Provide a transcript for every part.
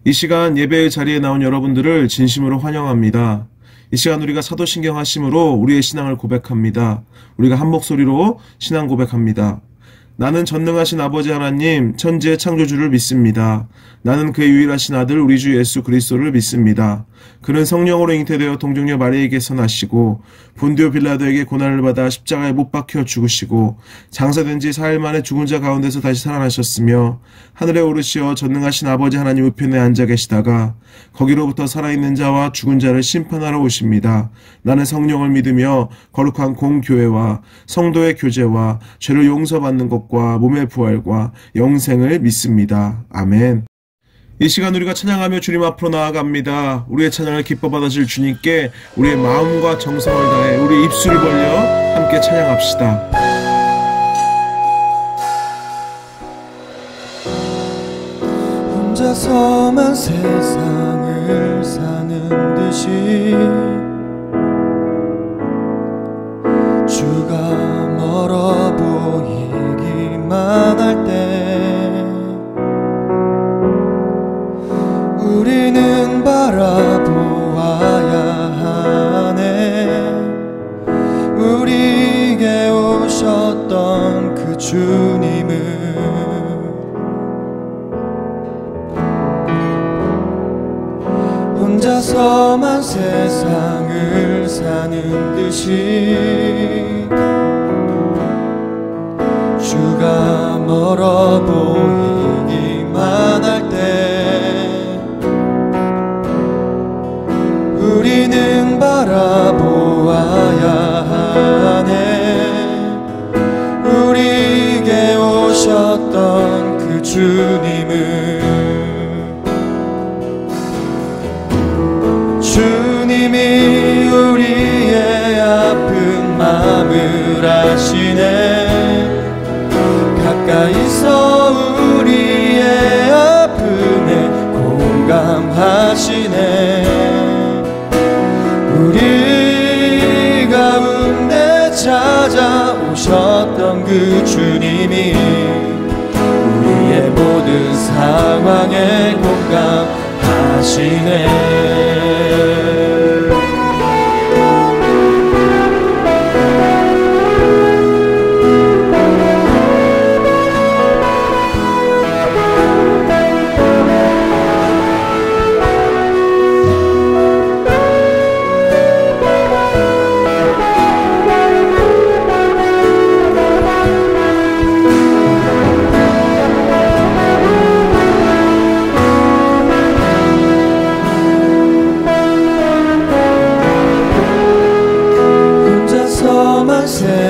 이 시간 예배의 자리에 나온 여러분들을 진심으로 환영합니다. 이 시간 우리가 사도신경 하심으로 우리의 신앙을 고백합니다. 우리가 한 목소리로 신앙 고백합니다. 나는 전능하신 아버지 하나님, 천지의 창조주를 믿습니다. 나는 그의 유일하신 아들 우리 주 예수 그리스도를 믿습니다. 그는 성령으로 잉태되어 동정녀 마리아에게서 나시고 본디오 빌라도에게 고난을 받아 십자가에 못 박혀 죽으시고 장사된 지 4일 만에 죽은 자 가운데서 다시 살아나셨으며 하늘에 오르시어 전능하신 아버지 하나님 우편에 앉아 계시다가 거기로부터 살아있는 자와 죽은 자를 심판하러 오십니다. 나는 성령을 믿으며 거룩한 공교회와 성도의 교제와 죄를 용서받는 것과 몸의 부활과 영생을 믿습니다. 아멘. 이 시간 우리가 찬양하며 주님 앞으로 나아갑니다. 우리의 찬양을 기뻐 받으실 주님께 우리의 마음과 정성을 다해 우리 입술을 벌려 함께 찬양합시다. 혼자서만 세상을 사는 듯이 주가 멀어 보이기만 할 때 우리는 바라보아야 하네. 우리에게 오셨던 그 주님을 혼자서만 세상을 사는 듯이 주가 멀어 보이기만 할 때 우리는 바라보아야 하네. 우리에게 오셨던 그 주님을 주님이 우리의 아픈 마음을 아시네. 가까이서 우리의 아픔에 공감하시네. 우리 가운데 찾아오셨던 그 주님이 우리의 모든 상황에 공감하시네.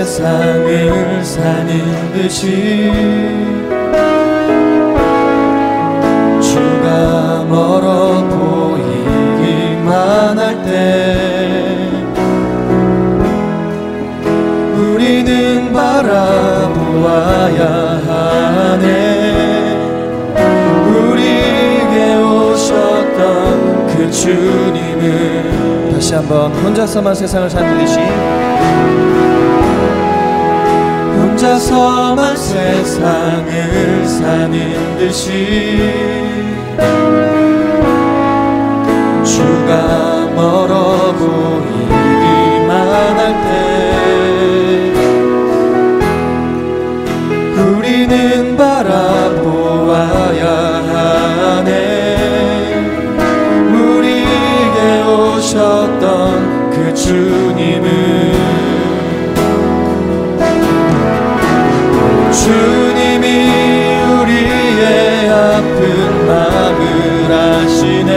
세상을 사는 듯이 주가 멀어 보이기만 할 때 우리는 바라보아야 하네. 우리에게 오셨던 그 주님을 다시 한번 혼자서만 세상을 사는 듯이 혼자서만 세상을 사는 듯이 주가 멀어 보이기만 할 때 우리는 바라보아야 하네. 우리에게 오셨던 그 주님을 주님이 우리의 아픈 마음을 아시네.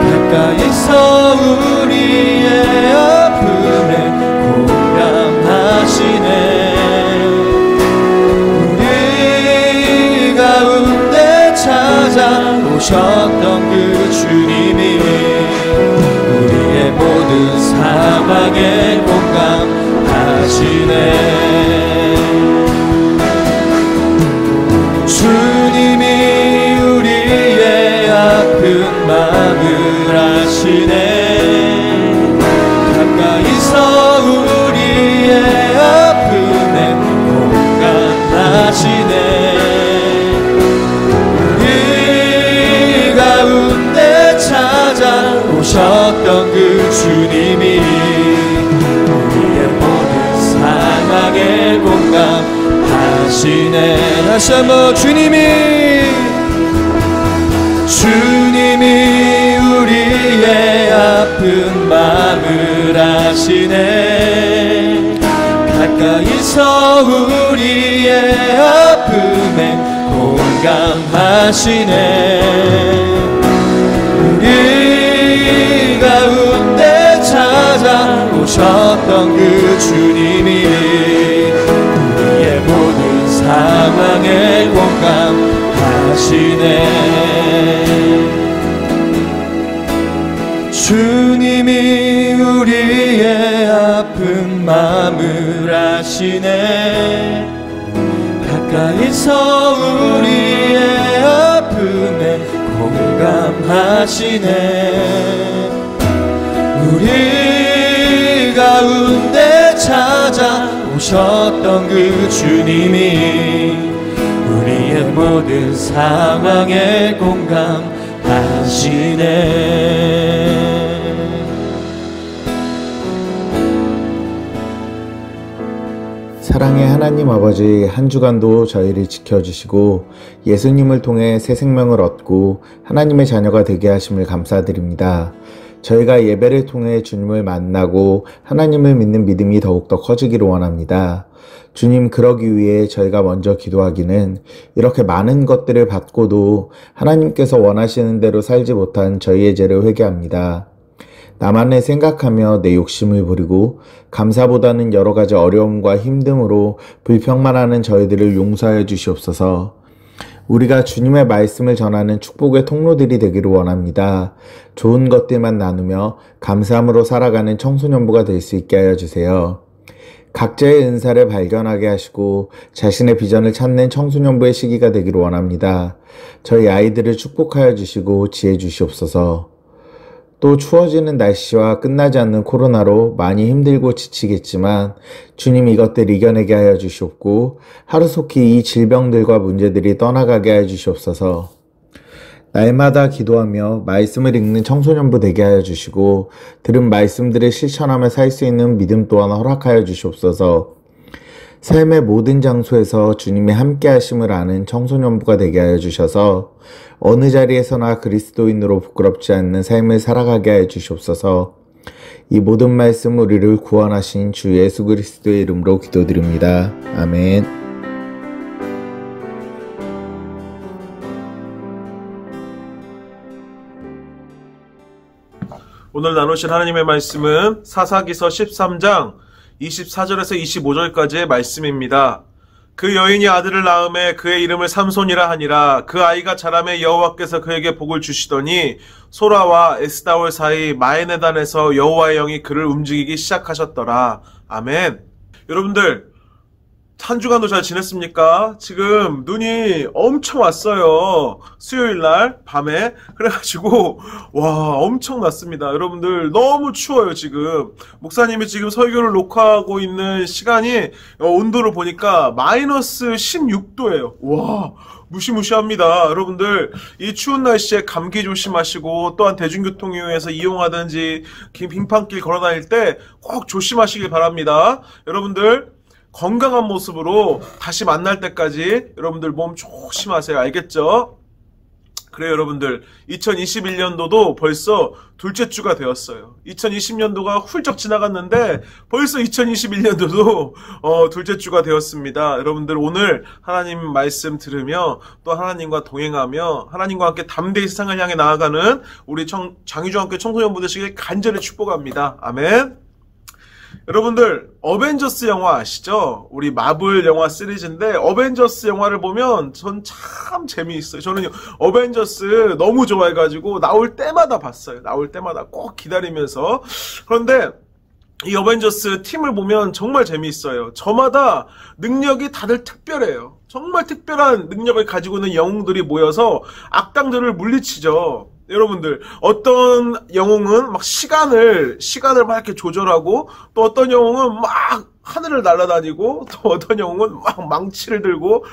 가까이서 우리의 아픔에 공감하시네. 우리 가운데 찾아오셨던 그 주님이 우리의 모든 상황에 공감하시네. 주님이 우리의 아픈 마음을 아시네. 가까이서 우리의 아픔에 공감하시네. 우리 주님이 우리의 모든 상황에 공감하시네. 다시 한번 주님이 우리의 아픈 마음을 아시네. 가까이서 우리의 아픔에 공감하시네. 우리 가운데 찾아오셨던 그 주님이 우리의 모든 상황에 공감하시네. 주님이 우리의 아픈 마음을 아시네. 가까이서 우리의 아픔에 공감하시네. 우리 가운데 찾아오셨던 그 주님이 우리의 모든 상황에 공감하시네. 사랑의 하나님 아버지, 한 주간도 저희를 지켜주시고 예수님을 통해 새 생명을 얻고 하나님의 자녀가 되게 하심을 감사드립니다. 저희가 예배를 통해 주님을 만나고 하나님을 믿는 믿음이 더욱더 커지기를 원합니다. 주님, 그러기 위해 저희가 먼저 기도하기는 이렇게 많은 것들을 받고도 하나님께서 원하시는 대로 살지 못한 저희의 죄를 회개합니다. 나만을 생각하며 내 욕심을 부리고 감사보다는 여러 가지 어려움과 힘듦으로 불평만 하는 저희들을 용서하여 주시옵소서. 우리가 주님의 말씀을 전하는 축복의 통로들이 되기를 원합니다. 좋은 것들만 나누며 감사함으로 살아가는 청소년부가 될 수 있게 하여 주세요. 각자의 은사를 발견하게 하시고 자신의 비전을 찾는 청소년부의 시기가 되기를 원합니다. 저희 아이들을 축복하여 주시고 지혜 주시옵소서. 또 추워지는 날씨와 끝나지 않는 코로나로 많이 힘들고 지치겠지만 주님, 이것들 이겨내게 하여 주시옵고 하루속히 이 질병들과 문제들이 떠나가게 하여 주시옵소서. 날마다 기도하며 말씀을 읽는 청소년부 되게 하여 주시고 들은 말씀들을 실천하며 살 수 있는 믿음 또한 허락하여 주시옵소서. 삶의 모든 장소에서 주님의 함께 하심을 아는 청소년부가 되게 하여 주셔서 어느 자리에서나 그리스도인으로 부끄럽지 않는 삶을 살아가게 하여 주시옵소서. 이 모든 말씀 우리를 구원하신 주 예수 그리스도의 이름으로 기도드립니다. 아멘. 오늘 나누신 하나님의 말씀은 사사기서 13장 24절에서 25절까지의 말씀입니다. 그 여인이 아들을 낳음에 그의 이름을 삼손이라 하니라. 그 아이가 자라매 여호와께서 그에게 복을 주시더니 소라와 에스다올 사이 마에네단에서 여호와의 영이 그를 움직이기 시작하셨더라. 아멘. 여러분들, 한 주간도 잘 지냈습니까? 지금 눈이 엄청 왔어요. 수요일날 밤에. 그래가지고 와, 엄청 났습니다. 여러분들, 너무 추워요. 지금 목사님이 지금 설교를 녹화하고 있는 시간이 온도를 보니까 마이너스 16도예요 와, 무시무시합니다. 여러분들, 이 추운 날씨에 감기 조심하시고 또한 대중교통 이용해서 이용하든지 빙판길 걸어다닐 때 꼭 조심하시길 바랍니다. 여러분들, 건강한 모습으로 다시 만날 때까지 여러분들 몸 조심하세요. 알겠죠? 그래요, 여러분들. 2021년도도 벌써 둘째 주가 되었어요. 2020년도가 훌쩍 지나갔는데 벌써 2021년도도 둘째 주가 되었습니다. 여러분들, 오늘 하나님 말씀 들으며 또 하나님과 동행하며 하나님과 함께 담대히 세상을 향해 나아가는 우리 장유중학교 청소년부 되시길 간절히 축복합니다. 아멘. 여러분들, 어벤져스 영화 아시죠? 우리 마블 영화 시리즈인데 어벤져스 영화를 보면 전 참 재미있어요. 저는 어벤져스 너무 좋아해가지고 나올 때마다 봤어요. 나올 때마다 꼭 기다리면서. 그런데 이 어벤져스 팀을 보면 정말 재미있어요. 저마다 능력이 다들 특별해요. 정말 특별한 능력을 가지고 있는 영웅들이 모여서 악당들을 물리치죠. 여러분들, 어떤 영웅은 막 시간을 막 이렇게 조절하고, 또 어떤 영웅은 막 하늘을 날아다니고, 또 어떤 영웅은 막 망치를 들고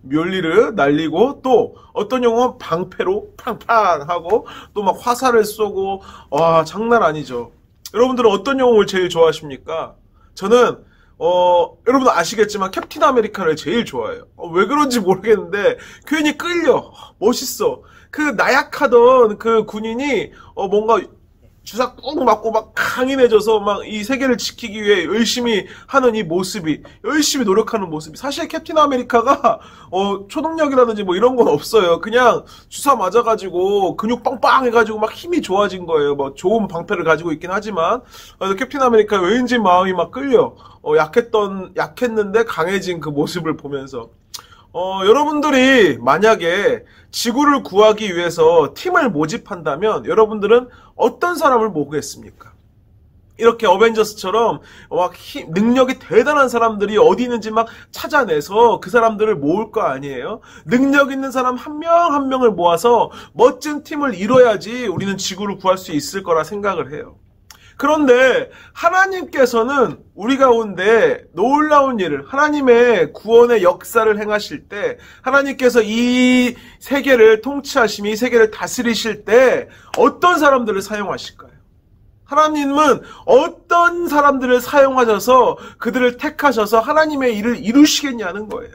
멸리를 날리고, 또 어떤 영웅은 방패로 팡팡 하고, 또 막 화살을 쏘고. 와, 장난 아니죠. 여러분들은 어떤 영웅을 제일 좋아하십니까? 저는 여러분 아시겠지만 캡틴 아메리카를 제일 좋아해요. 왜 그런지 모르겠는데 괜히 끌려. 멋있어. 그 나약하던 그 군인이 뭔가 주사 꾹 맞고 막 강인해져서 막 이 세계를 지키기 위해 열심히 하는 이 모습이, 열심히 노력하는 모습이, 사실 캡틴 아메리카가 초능력이라든지 뭐 이런 건 없어요. 그냥 주사 맞아가지고 근육 빵빵 해가지고 막 힘이 좋아진 거예요. 뭐 좋은 방패를 가지고 있긴 하지만 캡틴 아메리카 왠지 마음이 막 끌려. 약했는데 강해진 그 모습을 보면서. 여러분들이 만약에 지구를 구하기 위해서 팀을 모집한다면 여러분들은 어떤 사람을 모으겠습니까? 이렇게 어벤져스처럼 막 능력이 대단한 사람들이 어디 있는지 막 찾아내서 그 사람들을 모을 거 아니에요? 능력 있는 사람 한 명 한 명을 모아서 멋진 팀을 이뤄야지 우리는 지구를 구할 수 있을 거라 생각을 해요. 그런데 하나님께서는 우리 가운데 놀라운 일을, 하나님의 구원의 역사를 행하실 때, 하나님께서 이 세계를 통치하시며 이 세계를 다스리실 때 어떤 사람들을 사용하실까요? 하나님은 어떤 사람들을 사용하셔서 그들을 택하셔서 하나님의 일을 이루시겠냐는 거예요.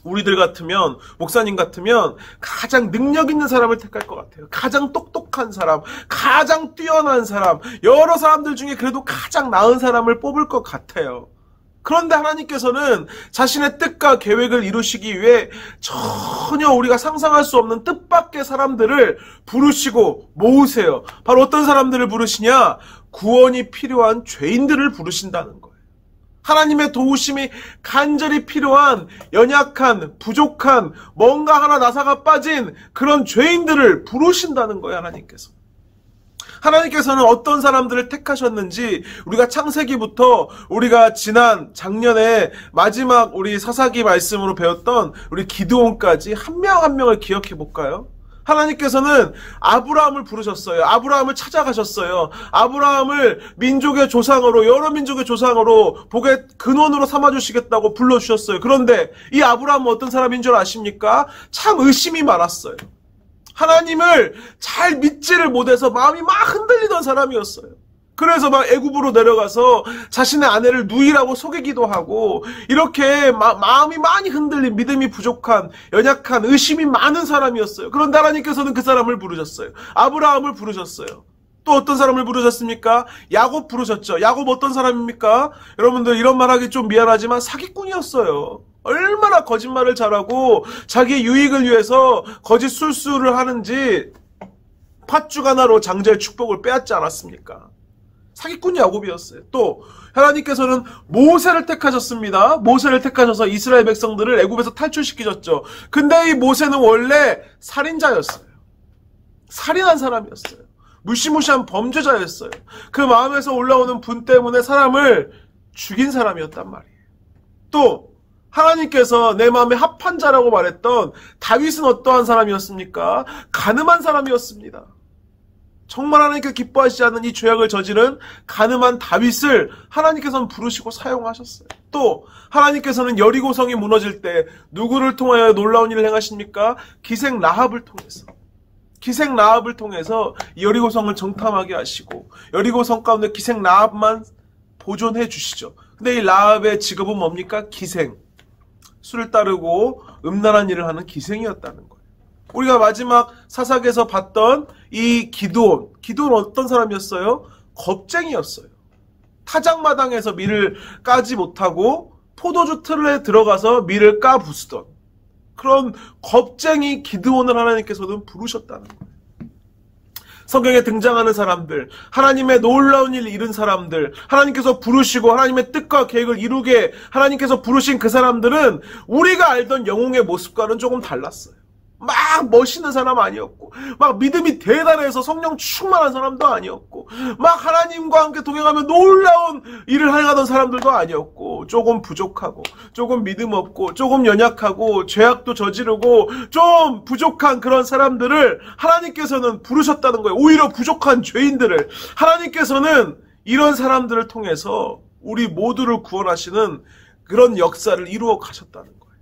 우리들 같으면, 목사님 같으면 가장 능력 있는 사람을 택할 것 같아요. 가장 똑똑한 사람, 가장 뛰어난 사람, 여러 사람들 중에 그래도 가장 나은 사람을 뽑을 것 같아요. 그런데 하나님께서는 자신의 뜻과 계획을 이루시기 위해 전혀 우리가 상상할 수 없는 뜻밖의 사람들을 부르시고 모으세요. 바로 어떤 사람들을 부르시냐? 구원이 필요한 죄인들을 부르신다는 거예요. 하나님의 도우심이 간절히 필요한 연약한, 부족한, 뭔가 하나 나사가 빠진 그런 죄인들을 부르신다는 거예요, 하나님께서. 하나님께서는 어떤 사람들을 택하셨는지 우리가 창세기부터 우리가 작년에 마지막 우리 사사기 말씀으로 배웠던 우리 기드온까지 한 명 한 명을 기억해 볼까요? 하나님께서는 아브라함을 부르셨어요. 아브라함을 찾아가셨어요. 아브라함을 민족의 조상으로, 여러 민족의 조상으로 복의 근원으로 삼아주시겠다고 불러주셨어요. 그런데 이 아브라함은 어떤 사람인 줄 아십니까? 참 의심이 많았어요. 하나님을 잘 믿지를 못해서 마음이 막 흔들리던 사람이었어요. 그래서 막 애굽으로 내려가서 자신의 아내를 누이라고 속이기도 하고, 이렇게 마음이 많이 흔들린, 믿음이 부족한, 연약한, 의심이 많은 사람이었어요. 그런데 하나님께서는 그 사람을 부르셨어요. 아브라함을 부르셨어요. 또 어떤 사람을 부르셨습니까? 야곱 부르셨죠. 야곱 어떤 사람입니까? 여러분들 이런 말하기 좀 미안하지만 사기꾼이었어요. 얼마나 거짓말을 잘하고 자기 유익을 위해서 거짓 술수를 하는지 팥죽 하나로 장자의 축복을 빼앗지 않았습니까? 사기꾼 야곱이었어요. 또 하나님께서는 모세를 택하셨습니다. 모세를 택하셔서 이스라엘 백성들을 애굽에서 탈출시키셨죠. 근데 이 모세는 원래 살인자였어요. 살인한 사람이었어요. 무시무시한 범죄자였어요. 그 마음에서 올라오는 분 때문에 사람을 죽인 사람이었단 말이에요. 또 하나님께서 내 마음에 합한 자라고 말했던 다윗은 어떠한 사람이었습니까? 가늠한 사람이었습니다. 정말 하나님께서 기뻐하시지 않는 이 죄악을 저지른 가늠한 다윗을 하나님께서는 부르시고 사용하셨어요. 또 하나님께서는 여리고성이 무너질 때 누구를 통하여 놀라운 일을 행하십니까? 기생 라합을 통해서. 기생 라합을 통해서 여리고성을 정탐하게 하시고 여리고성 가운데 기생 라합만 보존해 주시죠. 근데 이 라합의 직업은 뭡니까? 기생. 술을 따르고 음란한 일을 하는 기생이었다는 거예요. 우리가 마지막 사사기에서 봤던 이 기드온 어떤 사람이었어요? 겁쟁이였어요. 타작마당에서 밀을 까지 못하고 포도주 틀에 들어가서 밀을 까 부수던 그런 겁쟁이 기드온을 하나님께서는 부르셨다는 거예요. 성경에 등장하는 사람들, 하나님의 놀라운 일을 이룬 사람들, 하나님께서 부르시고 하나님의 뜻과 계획을 이루게 하나님께서 부르신 그 사람들은 우리가 알던 영웅의 모습과는 조금 달랐어요. 막 멋있는 사람 아니었고, 막 믿음이 대단해서 성령 충만한 사람도 아니었고, 막 하나님과 함께 동행하며 놀라운 일을 하려던 사람들도 아니었고, 조금 부족하고, 조금 믿음 없고, 조금 연약하고, 죄악도 저지르고, 좀 부족한 그런 사람들을 하나님께서는 부르셨다는 거예요. 오히려 부족한 죄인들을. 하나님께서는 이런 사람들을 통해서 우리 모두를 구원하시는 그런 역사를 이루어 가셨다는 거예요.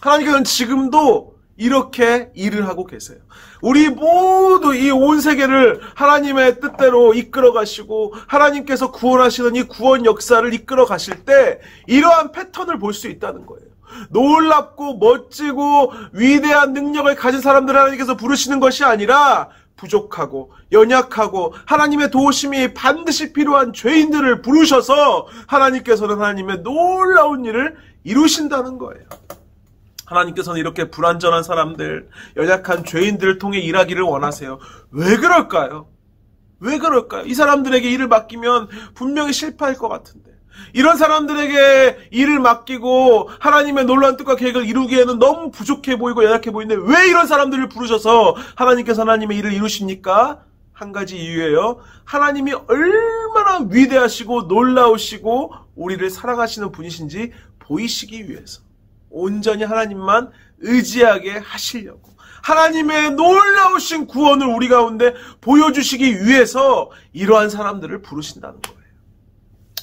하나님께서는 지금도 이렇게 일을 하고 계세요. 우리 모두 이 온 세계를 하나님의 뜻대로 이끌어 가시고 하나님께서 구원하시는 이 구원 역사를 이끌어 가실 때 이러한 패턴을 볼 수 있다는 거예요. 놀랍고 멋지고 위대한 능력을 가진 사람들을 하나님께서 부르시는 것이 아니라 부족하고 연약하고 하나님의 도우심이 반드시 필요한 죄인들을 부르셔서 하나님께서는 하나님의 놀라운 일을 이루신다는 거예요. 하나님께서는 이렇게 불완전한 사람들, 연약한 죄인들을 통해 일하기를 원하세요. 왜 그럴까요? 왜 그럴까요? 이 사람들에게 일을 맡기면 분명히 실패할 것 같은데. 이런 사람들에게 일을 맡기고 하나님의 놀라운 뜻과 계획을 이루기에는 너무 부족해 보이고 연약해 보이는데 왜 이런 사람들을 부르셔서 하나님께서 하나님의 일을 이루십니까? 한 가지 이유예요. 하나님이 얼마나 위대하시고 놀라우시고 우리를 사랑하시는 분이신지 보이시기 위해서. 온전히 하나님만 의지하게 하시려고. 하나님의 놀라우신 구원을 우리 가운데 보여주시기 위해서 이러한 사람들을 부르신다는 거예요.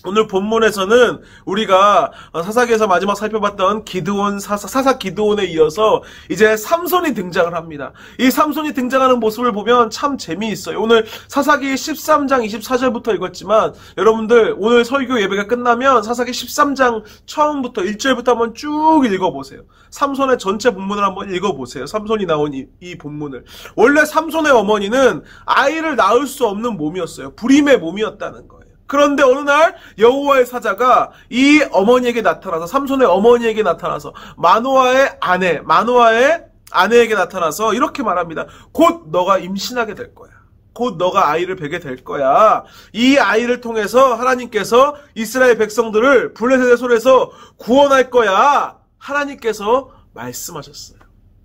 오늘 본문에서는 우리가 사사기에서 마지막 살펴봤던 기드온 사사 기드온에 이어서 이제 삼손이 등장을 합니다. 이 삼손이 등장하는 모습을 보면 참 재미있어요. 오늘 사사기 13장 24절부터 읽었지만 여러분들 오늘 설교 예배가 끝나면 사사기 13장 처음부터 1절부터 한번 쭉 읽어보세요. 삼손의 전체 본문을 한번 읽어보세요. 삼손이 나온 이 본문을. 원래 삼손의 어머니는 아이를 낳을 수 없는 몸이었어요. 불임의 몸이었다는 거예요. 그런데 어느 날 여호와의 사자가 이 어머니에게 나타나서 삼손의 어머니에게 나타나서 마노아의 아내에게 나타나서 이렇게 말합니다. 곧 너가 임신하게 될 거야. 곧 너가 아이를 베게 될 거야. 이 아이를 통해서 하나님께서 이스라엘 백성들을 블레셋의 손에서 구원할 거야. 하나님께서 말씀하셨어요.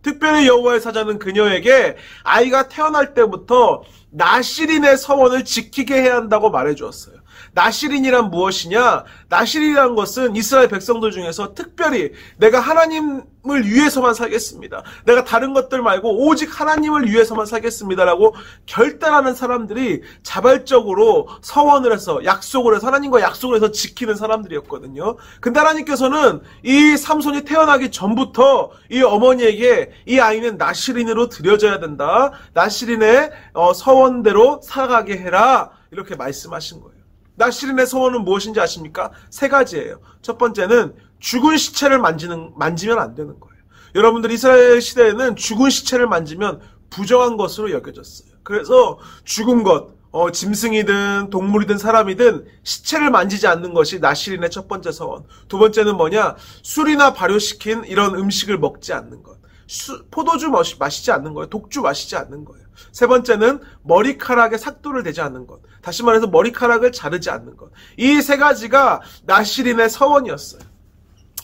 특별히 여호와의 사자는 그녀에게 아이가 태어날 때부터 나시린의 서원을 지키게 해야 한다고 말해주었어요. 나시린이란 무엇이냐? 나시린이란 것은 이스라엘 백성들 중에서 특별히 내가 하나님을 위해서만 살겠습니다. 내가 다른 것들 말고 오직 하나님을 위해서만 살겠습니다라고 결단하는 사람들이 자발적으로 서원을 해서 약속을 해서 하나님과 약속을 해서 지키는 사람들이었거든요. 근데 하나님께서는 이 삼손이 태어나기 전부터 이 어머니에게 이 아이는 나시린으로 드려져야 된다. 나시린의 서원대로 살아가게 해라. 이렇게 말씀하신 거예요. 나시린의 서원은 무엇인지 아십니까? 세 가지예요. 첫 번째는 죽은 시체를 만지면 안 되는 거예요. 여러분들 이스라엘 시대에는 죽은 시체를 만지면 부정한 것으로 여겨졌어요. 그래서 죽은 것, 짐승이든 동물이든 사람이든 시체를 만지지 않는 것이 나시린의 첫 번째 서원. 두 번째는 뭐냐? 술이나 발효시킨 이런 음식을 먹지 않는 것. 포도주 마시지 않는 거예요. 독주 마시지 않는 거예요. 세 번째는 머리카락에 삭도를 대지 않는 것. 다시 말해서 머리카락을 자르지 않는 것. 이 세 가지가 나시린의 서원이었어요.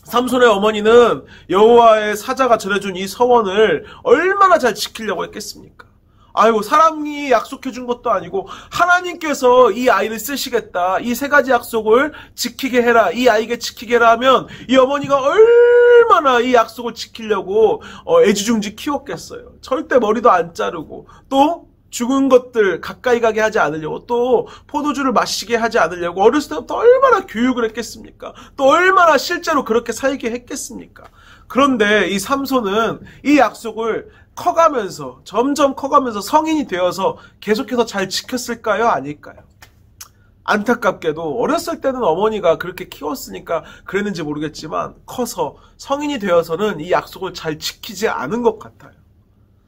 삼손의 어머니는 여호와의 사자가 전해준 이 서원을 얼마나 잘 지키려고 했겠습니까? 아이고, 사람이 약속해 준 것도 아니고 하나님께서 이 아이를 쓰시겠다. 이 세 가지 약속을 지키게 해라. 이 아이에게 지키게 해라 하면 이 어머니가 얼마나 이 약속을 지키려고 애지중지 키웠겠어요. 절대 머리도 안 자르고 또 죽은 것들 가까이 가게 하지 않으려고 또 포도주를 마시게 하지 않으려고 어렸을 때부터 얼마나 교육을 했겠습니까? 또 얼마나 실제로 그렇게 살게 했겠습니까? 그런데 이 삼손은 이 약속을 점점 커가면서 성인이 되어서 계속해서 잘 지켰을까요? 아닐까요? 안타깝게도 어렸을 때는 어머니가 그렇게 키웠으니까 그랬는지 모르겠지만 커서 성인이 되어서는 이 약속을 잘 지키지 않은 것 같아요.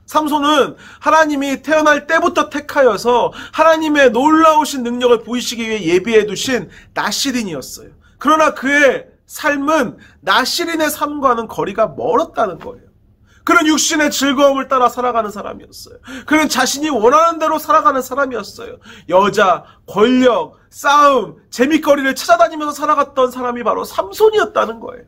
삼손은 하나님이 태어날 때부터 택하여서 하나님의 놀라우신 능력을 보이시기 위해 예비해 두신 나시린이었어요. 그러나 그의 삶은 나시린의 삶과는 거리가 멀었다는 거예요. 그는 육신의 즐거움을 따라 살아가는 사람이었어요. 그는 자신이 원하는 대로 살아가는 사람이었어요. 여자, 권력, 싸움, 재미거리를 찾아다니면서 살아갔던 사람이 바로 삼손이었다는 거예요.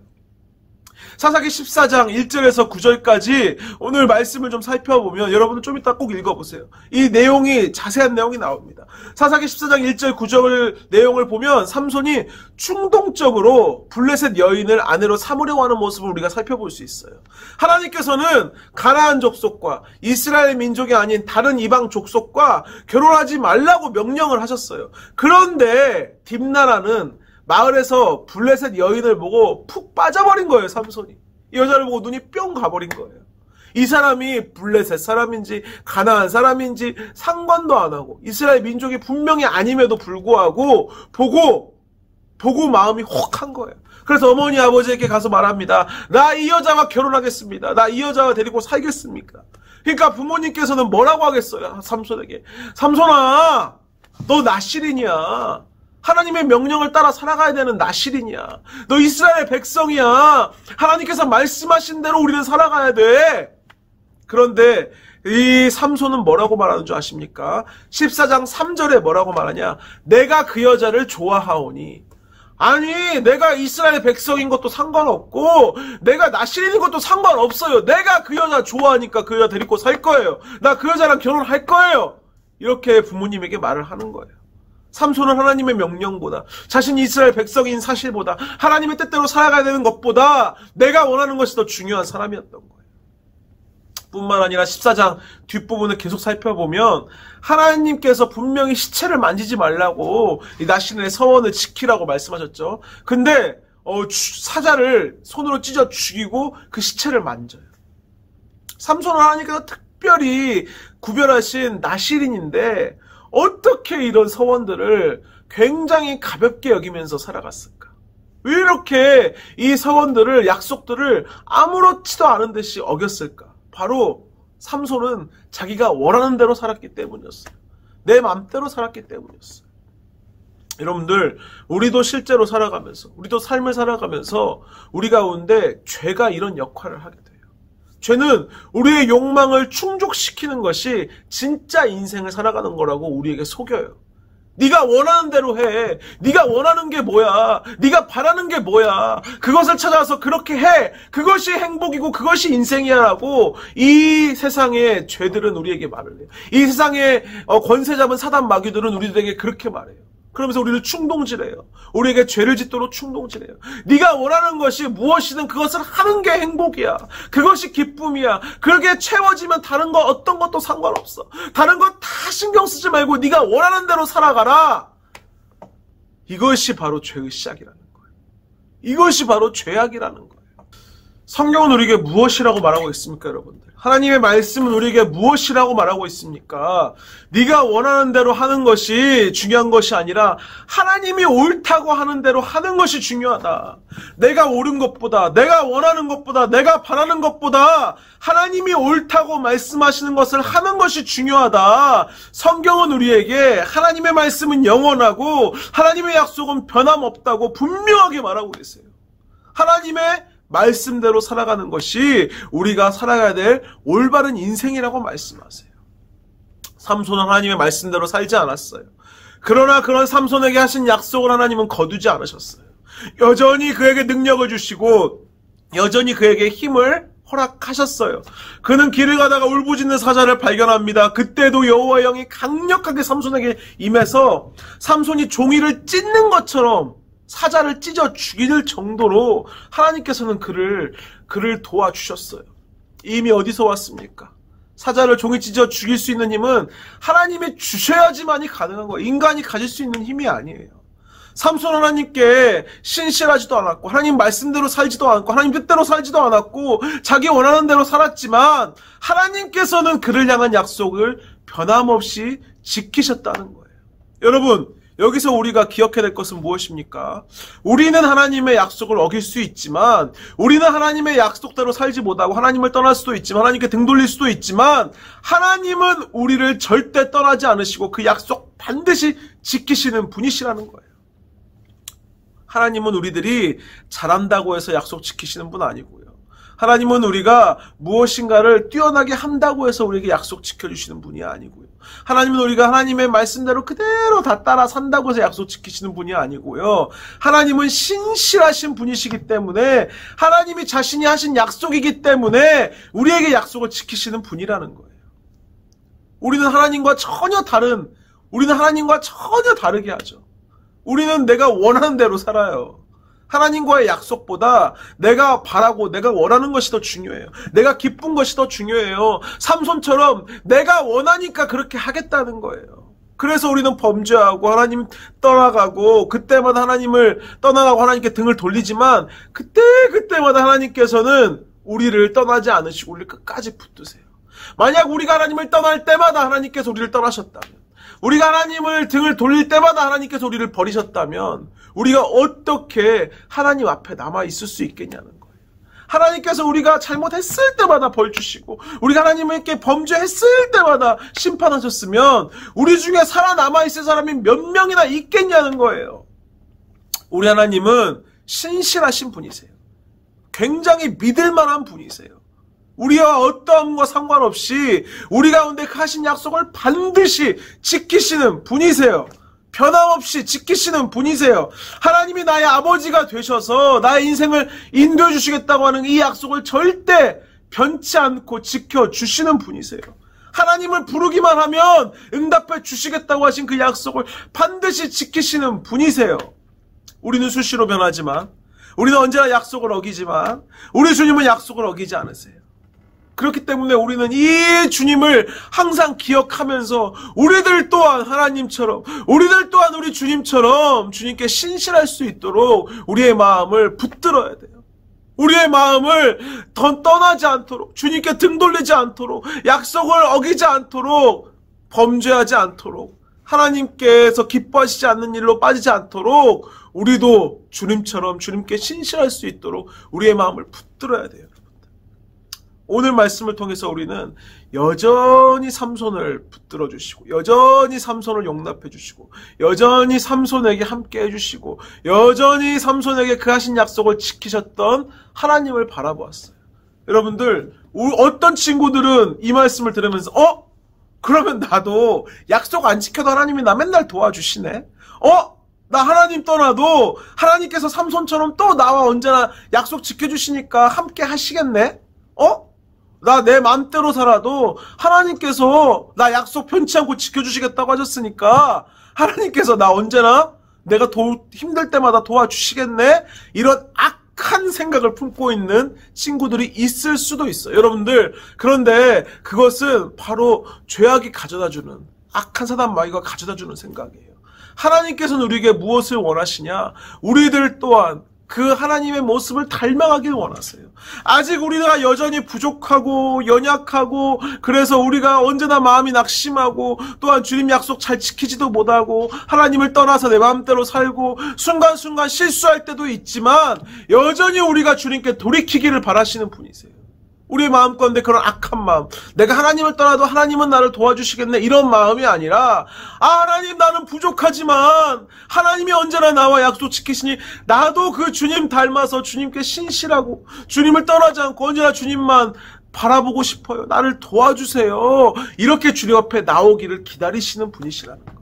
사사기 14장 1절에서 9절까지 오늘 말씀을 좀 살펴보면 여러분은 좀 이따 꼭 읽어보세요. 이 내용이 자세한 내용이 나옵니다. 사사기 14장 1절 9절 내용을 보면 삼손이 충동적으로 블레셋 여인을 아내로 삼으려고 하는 모습을 우리가 살펴볼 수 있어요. 하나님께서는 가나안 족속과 이스라엘 민족이 아닌 다른 이방 족속과 결혼하지 말라고 명령을 하셨어요. 그런데 딥나라는 마을에서 블레셋 여인을 보고 푹 빠져버린 거예요. 삼손이 이 여자를 보고 눈이 뿅 가버린 거예요. 이 사람이 블레셋 사람인지 가나안 사람인지 상관도 안 하고 이스라엘 민족이 분명히 아님에도 불구하고 보고 마음이 혹한 거예요. 그래서 어머니 아버지에게 가서 말합니다. 나 이 여자와 결혼하겠습니다. 나 이 여자와 데리고 살겠습니까? 그러니까 부모님께서는 뭐라고 하겠어요? 삼손에게. 삼손아, 너 나실인이야. 하나님의 명령을 따라 살아가야 되는 나실인이야. 너 이스라엘 백성이야. 하나님께서 말씀하신 대로 우리는 살아가야 돼. 그런데 이 삼손은 뭐라고 말하는 줄 아십니까? 14장 3절에 뭐라고 말하냐? 내가 그 여자를 좋아하오니. 아니, 내가 이스라엘 백성인 것도 상관없고 내가 나실인인 것도 상관없어요. 내가 그 여자 좋아하니까 그 여자 데리고 살 거예요. 나 그 여자랑 결혼할 거예요. 이렇게 부모님에게 말을 하는 거예요. 삼손은 하나님의 명령보다 자신이 이스라엘 백성인 사실보다 하나님의 뜻대로 살아가야 되는 것보다 내가 원하는 것이 더 중요한 사람이었던 거예요. 뿐만 아니라 14장 뒷부분을 계속 살펴보면 하나님께서 분명히 시체를 만지지 말라고 이 나실인의 서원을 지키라고 말씀하셨죠. 근데 사자를 손으로 찢어 죽이고 그 시체를 만져요. 삼손은 하나님께서 특별히 구별하신 나실인인데 어떻게 이런 서원들을 굉장히 가볍게 여기면서 살아갔을까? 왜 이렇게 이 서원들을, 약속들을 아무렇지도 않은 듯이 어겼을까? 바로 삼손은 자기가 원하는 대로 살았기 때문이었어요. 내 맘대로 살았기 때문이었어요. 여러분들, 우리도 실제로 살아가면서, 우리도 삶을 살아가면서 우리 가운데 죄가 이런 역할을 하게 돼요. 죄는 우리의 욕망을 충족시키는 것이 진짜 인생을 살아가는 거라고 우리에게 속여요. 네가 원하는 대로 해. 네가 원하는 게 뭐야? 네가 바라는 게 뭐야? 그것을 찾아서 그렇게 해. 그것이 행복이고 그것이 인생이야라고 이 세상의 죄들은 우리에게 말을 해요. 이 세상의 권세 잡은 사단 마귀들은 우리들에게 그렇게 말해요. 그러면서 우리를 충동질해요. 우리에게 죄를 짓도록 충동질해요. 네가 원하는 것이 무엇이든 그것을 하는 게 행복이야. 그것이 기쁨이야. 그렇게 채워지면 다른 거 어떤 것도 상관없어. 다른 거 다 신경 쓰지 말고 네가 원하는 대로 살아가라. 이것이 바로 죄의 시작이라는 거예요. 이것이 바로 죄악이라는 거예요. 성경은 우리에게 무엇이라고 말하고 있습니까, 여러분들? 하나님의 말씀은 우리에게 무엇이라고 말하고 있습니까? 네가 원하는 대로 하는 것이 중요한 것이 아니라 하나님이 옳다고 하는 대로 하는 것이 중요하다. 내가 옳은 것보다, 내가 원하는 것보다, 내가 바라는 것보다 하나님이 옳다고 말씀하시는 것을 하는 것이 중요하다. 성경은 우리에게 하나님의 말씀은 영원하고 하나님의 약속은 변함없다고 분명하게 말하고 계세요. 하나님의 말씀대로 살아가는 것이 우리가 살아가야 될 올바른 인생이라고 말씀하세요. 삼손은 하나님의 말씀대로 살지 않았어요. 그러나 그런 삼손에게 하신 약속을 하나님은 거두지 않으셨어요. 여전히 그에게 능력을 주시고 여전히 그에게 힘을 허락하셨어요. 그는 길을 가다가 울부짖는 사자를 발견합니다. 그때도 여호와의 영이 강력하게 삼손에게 임해서 삼손이 종이를 찢는 것처럼 사자를 찢어 죽일 정도로 하나님께서는 그를 도와주셨어요. 이 힘이 어디서 왔습니까? 사자를 종이 찢어 죽일 수 있는 힘은 하나님이 주셔야지만이 가능한 거예요. 인간이 가질 수 있는 힘이 아니에요. 삼손 하나님께 신실하지도 않았고 하나님 말씀대로 살지도 않고 하나님 뜻대로 살지도 않았고 자기 원하는 대로 살았지만 하나님께서는 그를 향한 약속을 변함없이 지키셨다는 거예요. 여러분, 여기서 우리가 기억해야 될 것은 무엇입니까? 우리는 하나님의 약속을 어길 수 있지만 우리는 하나님의 약속대로 살지 못하고 하나님을 떠날 수도 있지만 하나님께 등 돌릴 수도 있지만 하나님은 우리를 절대 떠나지 않으시고 그 약속 반드시 지키시는 분이시라는 거예요. 하나님은 우리들이 잘한다고 해서 약속 지키시는 분 아니고요. 하나님은 우리가 무엇인가를 뛰어나게 한다고 해서 우리에게 약속 지켜주시는 분이 아니고요. 하나님은 우리가 하나님의 말씀대로 그대로 다 따라 산다고 해서 약속 지키시는 분이 아니고요. 하나님은 신실하신 분이시기 때문에 하나님이 자신이 하신 약속이기 때문에 우리에게 약속을 지키시는 분이라는 거예요. 우리는 하나님과 전혀 다르게 하죠. 우리는 내가 원하는 대로 살아요. 하나님과의 약속보다 내가 바라고 내가 원하는 것이 더 중요해요. 내가 기쁜 것이 더 중요해요. 삼손처럼 내가 원하니까 그렇게 하겠다는 거예요. 그래서 우리는 범죄하고 하나님 떠나가고 그때마다 하나님을 떠나가고 하나님께 등을 돌리지만 그때마다 하나님께서는 우리를 떠나지 않으시고 우리를 끝까지 붙드세요. 만약 우리가 하나님을 떠날 때마다 하나님께서 우리를 떠나셨다면, 우리가 하나님을 등을 돌릴 때마다 하나님께서 우리를 버리셨다면 우리가 어떻게 하나님 앞에 남아있을 수 있겠냐는 거예요. 하나님께서 우리가 잘못했을 때마다 벌 주시고 우리가 하나님께 범죄했을 때마다 심판하셨으면 우리 중에 살아남아있을 사람이 몇 명이나 있겠냐는 거예요. 우리 하나님은 신실하신 분이세요. 굉장히 믿을만한 분이세요. 우리와 어떠함과 상관없이 우리 가운데 하신 약속을 반드시 지키시는 분이세요. 변함없이 지키시는 분이세요. 하나님이 나의 아버지가 되셔서 나의 인생을 인도해 주시겠다고 하는 이 약속을 절대 변치 않고 지켜주시는 분이세요. 하나님을 부르기만 하면 응답해 주시겠다고 하신 그 약속을 반드시 지키시는 분이세요. 우리는 수시로 변하지만, 우리는 언제나 약속을 어기지만 우리 주님은 약속을 어기지 않으세요. 그렇기 때문에 우리는 이 주님을 항상 기억하면서 우리들 또한 하나님처럼, 우리들 또한 우리 주님처럼 주님께 신실할 수 있도록 우리의 마음을 붙들어야 돼요. 우리의 마음을 더 떠나지 않도록, 주님께 등 돌리지 않도록, 약속을 어기지 않도록, 범죄하지 않도록, 하나님께서 기뻐하시지 않는 일로 빠지지 않도록 우리도 주님처럼 주님께 신실할 수 있도록 우리의 마음을 붙들어야 돼요. 오늘 말씀을 통해서 우리는 여전히 삼손을 붙들어 주시고, 여전히 삼손을 용납해 주시고, 여전히 삼손에게 함께 해주시고, 여전히 삼손에게 그 하신 약속을 지키셨던 하나님을 바라보았어요. 여러분들, 어떤 친구들은 이 말씀을 들으면서 그러면 나도 약속 안 지켜도 하나님이 나 맨날 도와주시네? 나 하나님 떠나도 하나님께서 삼손처럼 또 나와 언제나 약속 지켜주시니까 함께 하시겠네? 나 내 맘대로 살아도 하나님께서 나 약속 편치 않고 지켜주시겠다고 하셨으니까 하나님께서 나 언제나 내가 힘들 때마다 도와주시겠네? 이런 악한 생각을 품고 있는 친구들이 있을 수도 있어요. 여러분들, 그런데 그것은 바로 죄악이 가져다주는, 악한 사단 마귀가 가져다주는 생각이에요. 하나님께서는 우리에게 무엇을 원하시냐? 우리들 또한 그 하나님의 모습을 닮아가길 원하세요. 아직 우리가 여전히 부족하고 연약하고, 그래서 우리가 언제나 마음이 낙심하고, 또한 주님 약속 잘 지키지도 못하고, 하나님을 떠나서 내 마음대로 살고, 순간순간 실수할 때도 있지만 여전히 우리가 주님께 돌이키기를 바라시는 분이세요. 우리의 마음 가운데 그런 악한 마음, 내가 하나님을 떠나도 하나님은 나를 도와주시겠네, 이런 마음이 아니라, 하나님, 나는 부족하지만 하나님이 언제나 나와 약속 지키시니 나도 그 주님 닮아서 주님께 신실하고 주님을 떠나지 않고 언제나 주님만 바라보고 싶어요. 나를 도와주세요. 이렇게 주님 앞에 나오기를 기다리시는 분이시라는 거예요.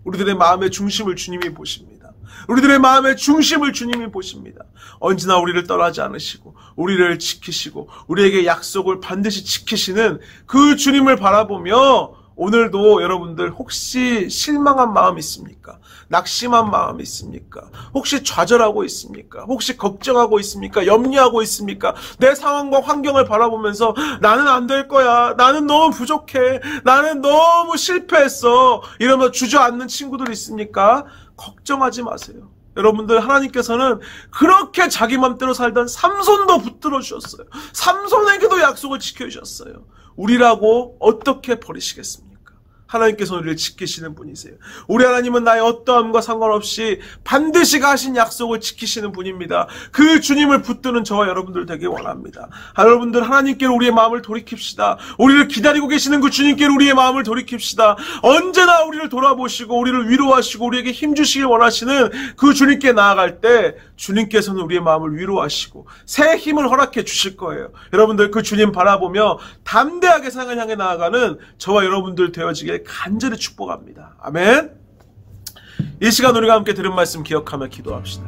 우리들의 마음의 중심을 주님이 보십니다. 우리들의 마음의 중심을 주님이 보십니다. 언제나 우리를 떠나지 않으시고 우리를 지키시고 우리에게 약속을 반드시 지키시는 그 주님을 바라보며, 오늘도 여러분들 혹시 실망한 마음 있습니까? 낙심한 마음 있습니까? 혹시 좌절하고 있습니까? 혹시 걱정하고 있습니까? 염려하고 있습니까? 내 상황과 환경을 바라보면서 나는 안 될 거야, 나는 너무 부족해, 나는 너무 실패했어, 이러면서 주저앉는 친구들 있습니까? 걱정하지 마세요. 여러분들, 하나님께서는 그렇게 자기 맘대로 살던 삼손도 붙들어 주셨어요. 삼손에게도 약속을 지켜주셨어요. 우리라고 어떻게 버리시겠습니까? 하나님께서 우리를 지키시는 분이세요. 우리 하나님은 나의 어떠함과 상관없이 반드시 하신 약속을 지키시는 분입니다. 그 주님을 붙드는 저와 여러분들 되길 원합니다. 여러분들 하나님께로 우리의 마음을 돌이킵시다. 우리를 기다리고 계시는 그 주님께로 우리의 마음을 돌이킵시다. 언제나 우리를 돌아보시고 우리를 위로하시고 우리에게 힘주시길 원하시는 그 주님께 나아갈 때 주님께서는 우리의 마음을 위로하시고 새 힘을 허락해 주실 거예요. 여러분들 그 주님 바라보며 담대하게 세상을 향해 나아가는 저와 여러분들 되어지길 간절히 축복합니다. 아멘. 이 시간 우리가 함께 들은 말씀 기억하며 기도합시다.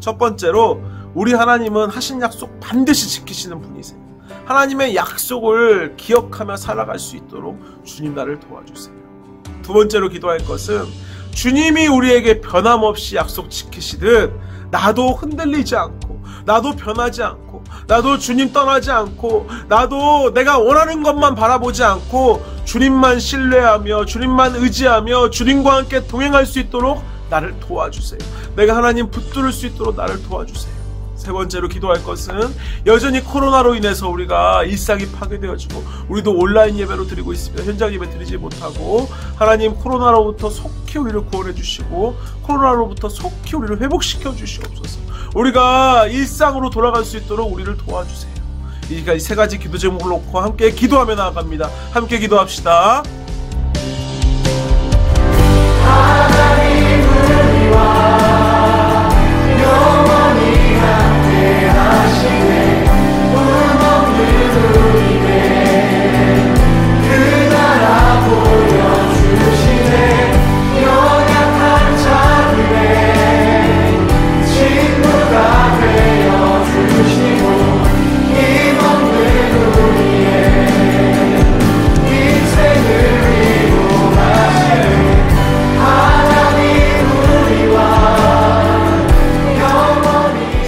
첫 번째로 우리 하나님은 하신 약속 반드시 지키시는 분이세요. 하나님의 약속을 기억하며 살아갈 수 있도록 주님 나를 도와주세요. 두 번째로 기도할 것은 주님이 우리에게 변함없이 약속 지키시듯 나도 흔들리지 않고 나도 변하지 않고 나도 주님 떠나지 않고 나도 내가 원하는 것만 바라보지 않고 주님만 신뢰하며 주님만 의지하며 주님과 함께 동행할 수 있도록 나를 도와주세요. 내가 하나님 붙들을 수 있도록 나를 도와주세요. 세 번째로 기도할 것은 여전히 코로나로 인해서 우리가 일상이 파괴되어지고 우리도 온라인 예배로 드리고 있습니다. 현장 예배 드리지 못하고 하나님 코로나로부터 속히 우리를 구원해 주시고 코로나로부터 속히 우리를 회복시켜 주시옵소서. 우리가 일상으로 돌아갈 수 있도록 우리를 도와주세요. 이 세 가지 기도 제목을 놓고 함께 기도하며 나아갑니다. 함께 기도합시다. 하나님 우리와 영원히 함께 하시네. 꿈없는 우리에게 그 나라 보여주시네. 연약한 자들의 친구가 되어주시고 힘없는 우리의 인생을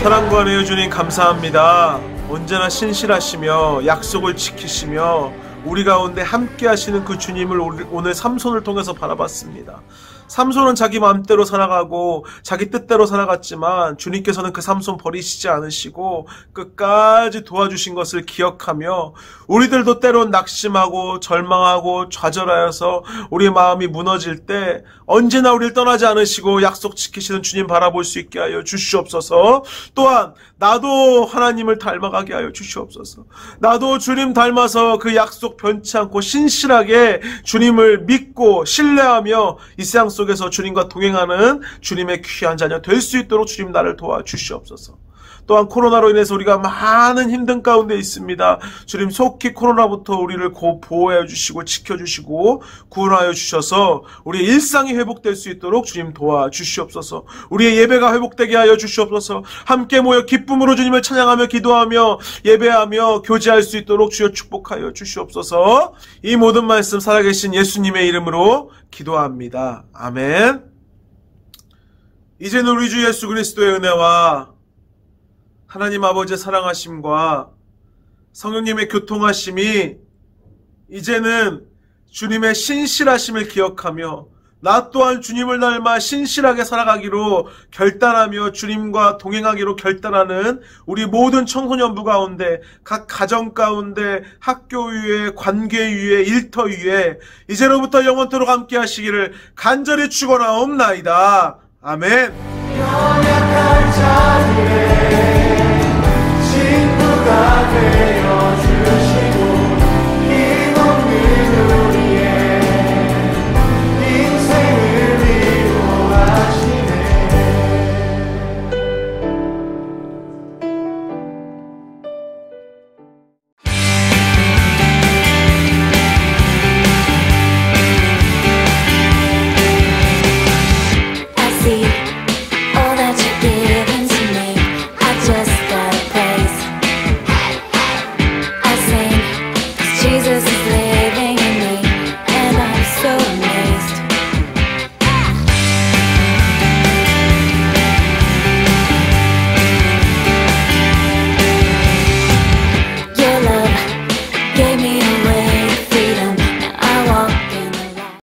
사랑과 은혜의 주님 감사합니다. 언제나 신실하시며 약속을 지키시며 우리 가운데 함께 하시는 그 주님을 오늘 삼손을 통해서 바라봤습니다. 삼손은 자기 마음대로 살아가고 자기 뜻대로 살아갔지만 주님께서는 그 삼손 버리시지 않으시고 끝까지 도와주신 것을 기억하며 우리들도 때론 낙심하고 절망하고 좌절하여서 우리의 마음이 무너질 때 언제나 우리를 떠나지 않으시고 약속 지키시는 주님 바라볼 수 있게 하여 주시옵소서. 또한 나도 하나님을 닮아가게 하여 주시옵소서. 나도 주님 닮아서 그 약속 변치 않고 신실하게 주님을 믿고 신뢰하며 이 세상 속에서 주님과 동행하는 주님의 귀한 자녀 될 수 있도록 주님 나를 도와주시옵소서. 또한 코로나로 인해서 우리가 많은 힘든 가운데 있습니다. 주님 속히 코로나부터 우리를 보호해 주시고 지켜주시고 구원하여 주셔서 우리의 일상이 회복될 수 있도록 주님 도와주시옵소서. 우리의 예배가 회복되게 하여 주시옵소서. 함께 모여 기쁨으로 주님을 찬양하며 기도하며 예배하며 교제할 수 있도록 주여 축복하여 주시옵소서. 이 모든 말씀 살아계신 예수님의 이름으로 기도합니다. 아멘. 이제는 우리 주 예수 그리스도의 은혜와 하나님 아버지의 사랑하심과 성령님의 교통하심이 이제는 주님의 신실하심을 기억하며 나 또한 주님을 닮아 신실하게 살아가기로 결단하며 주님과 동행하기로 결단하는 우리 모든 청소년부 가운데 각 가정 가운데 학교 위에 관계 위에 일터 위에 이제로부터 영원토록 함께 하시기를 간절히 축원하옵나이다. 아멘. 연약한 자들의